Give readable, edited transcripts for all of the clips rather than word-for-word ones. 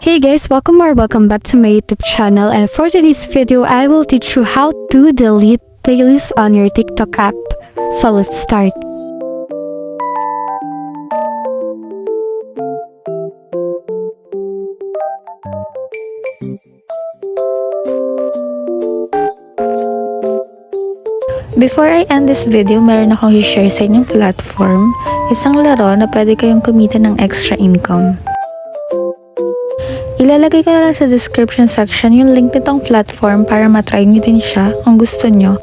Hey guys, welcome back to my YouTube channel, and for today's video I will teach you how to delete playlists on your TikTok app. So let's start. Before I end this video, meron akong i-share sa inyong platform, isang laro na pwede kayong kumita ng extra income. Ilalagay ko na lang sa description section yung link nitong platform para matry nyo din siya kung gusto nyo.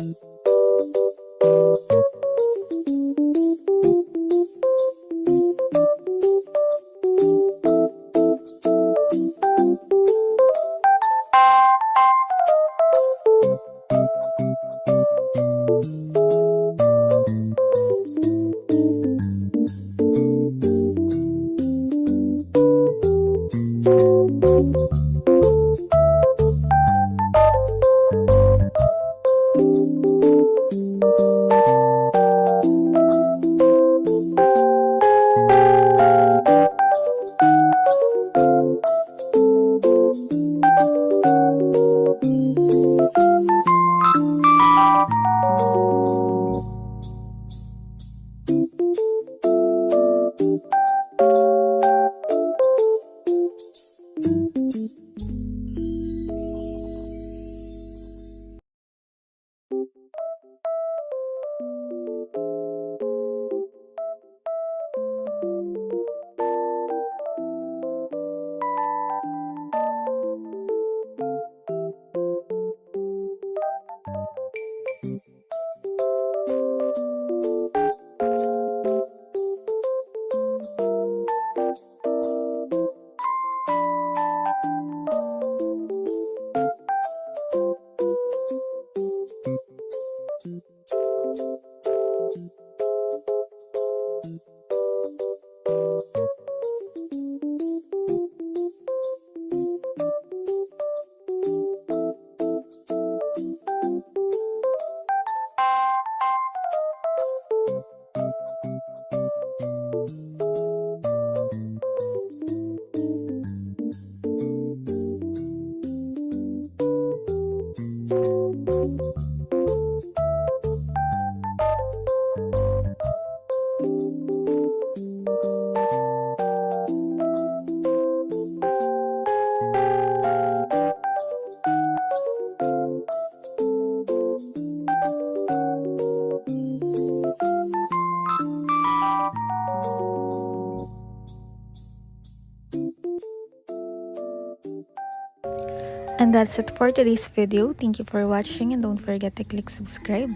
And that's it for today's video. Thank you for watching and don't forget to click subscribe.